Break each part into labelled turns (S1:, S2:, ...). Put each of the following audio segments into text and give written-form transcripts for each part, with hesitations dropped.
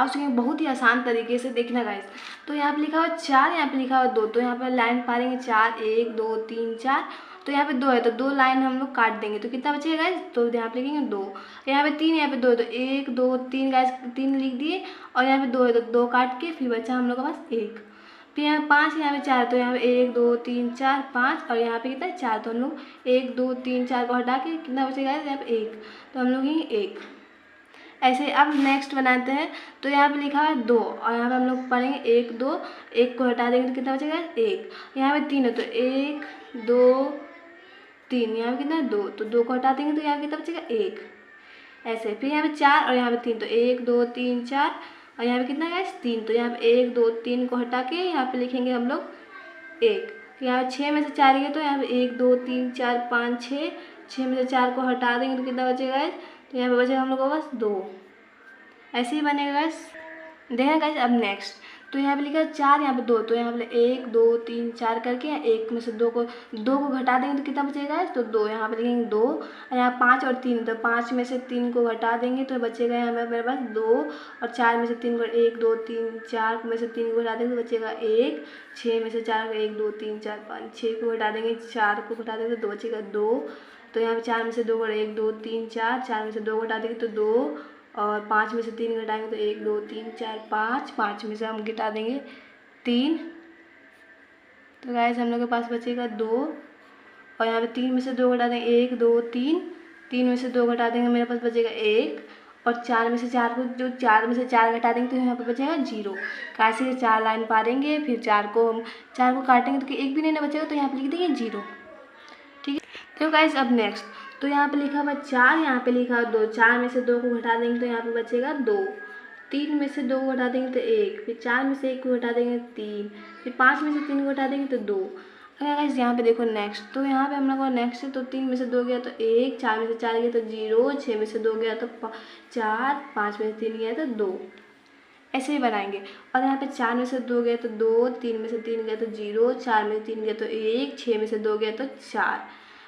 S1: सकेंगे बहुत ही आसान तरीके से। देखना गाइस, तो यहाँ पे लिखा हुआ 4, यहाँ पे लिखा हुआ 2, तो यहाँ पे लाइन पारेंगे 4, 1 2 3 4, तो यहाँ पे 2 है तो 2 लाइन हम लोग काट देंगे, तो कितना बचेगा गाइस, तो यहाँ पे लिखेंगे 2। यहाँ पे 3, यहाँ पे 2 है तो 1 2 3 गाइस 3 लिख दिए, और यहाँ पे 2 है तो 2 काट के फिर बचा हम लोग के पास 1। फिर यहाँ पे 5, यहाँ पे 4, तो यहाँ पे 1 2 3 4 5, और यहाँ पे कितना है 4, तो हम लोग 1 2 3 4 को हटा के कितना बचेगा यहाँ पे 1, तो हम लोग ये 1। ऐसे अब नेक्स्ट बनाते हैं, तो यहाँ पे लिखा है 2, और यहाँ पे हम लोग पढ़ेंगे 1 2, 1 को हटा देंगे तो कितना बचेगा 1। यहाँ पे 3 है तो 1 2 3, यहाँ पे कितना है 2, तो 2 को हटा देंगे तो यहाँ पे कितना बचेगा 1। ऐसे फिर यहाँ पे 4 और यहाँ पे 3, तो 1 2 3 4, और यहाँ पे कितना है 3, तो यहाँ पे 1 2 3 को हटा के यहाँ पे लिखेंगे हम लोग 1। यहाँ पे 6 में से 4 गया तो यहाँ पे 1 2 3 4 5 6, 6 में से 4 को हटा देंगे तो कितना बचेगा, तो यहाँ पे बचेगा हम लोग को बस 2। ऐसे ही बनेगा गाइस। देखना गाइस अब नेक्स्ट, तो यहाँ पे लिखा है 4, यहाँ पे 2, तो यहाँ पे 1 2 3 4 करके 1 में से 2 को घटा देंगे तो कितना बचेगा गाइस, तो 2। यहाँ पे लिखेंगे 2, और यहाँ 5 और 3, तो 5 में से 3 को घटा देंगे तो बचेगा यहाँ पे मेरे पास 2, और 4 में से 3 को 1 2 3 4 में से 3 को घटा देंगे तो बचेगा 1। 6 में से 4 1 2 3 4 5 6 को घटा देंगे, 4 को घटा देंगे तो बचेगा 2। तो यहाँ पे 4 में से 2 1 2 3 4, 4 में से 2 घटा देंगे तो 2, और 5 में से 3 घटाएंगे तो 1 2 3 4 5, 5 में से हम घटा देंगे 3, तो गाइस हम लोग के पास बचेगा 2। और यहाँ पे 3 में से 2 घटा देंगे 1 2 3, 3 में से 2 घटा देंगे मेरे पास बचेगा 1, और 4 में से 4 को 4 में से 4 घटा देंगे तो यहाँ पे बचेगा 0। कैसे 4 लाइन पारेंगे, फिर 4 को काटेंगे तो एक भी नहीं बचेगा, तो यहाँ पे लिख देंगे 0। ठीक है, तो गाइस अब नेक्स्ट, तो यहाँ पे लिखा हुआ 4, यहाँ पे लिखा हुआ 2, 4 में से 2 को घटा देंगे तो यहाँ पे बचेगा 2। 3 में से 2 को घटा देंगे तो 1, फिर 4 में से 1 को घटा देंगे 3, फिर 5 में से 3 को घटा देंगे तो 2। अगर गाइस यहाँ पे देखो नेक्स्ट, तो यहाँ पे हम लोग का नेक्स्ट है, तो 3 में से 2 गया तो 1, 4 में से 4 गया तो 0, 6 में से 2 गया तो 4, 5 में से 3 गया तो 2। ऐसे ही बनाएंगे। और यहाँ पे 4 में से 2 गया तो 2, 3 में से 3 गया तो 0, 4 में से 3 गया तो 1, 6 में से 2 गया तो 4।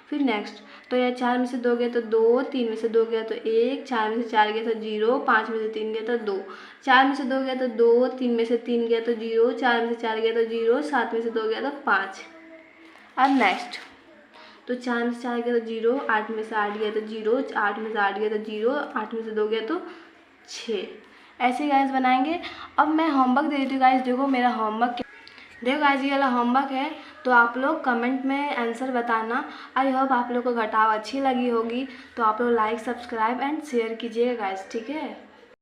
S1: फिर नेक्स्ट, तो यह 4 में से 2 गया तो 2, 3 में से 2 गया तो 1, 4 में से 4 गया तो 0, 5 में से 3 गया तो 2, 4 में से 2 गया तो 2, 3 में से 3 गया तो 0, 4 में से 4 गया तो 0, 7 में से 2 गया तो 5। अब नेक्स्ट, तो 4 में से 4 गया तो 0, 8 में से 8 गया तो 0, 8 में से 8 गया तो 0, 8 में से 2 गया तो 6। ऐसे गाइस बनाएंगे। अब मैं होमवर्क दे देती हूँ गाइस, देखो मेरा होमवर्क, देखो गाइस ये वाला होमवर्क है, तो आप लोग कमेंट में आंसर बताना। आई होप आप लोग को घटाव अच्छी लगी होगी, तो आप लोग लाइक सब्सक्राइब एंड शेयर कीजिएगा गाइस, ठीक है।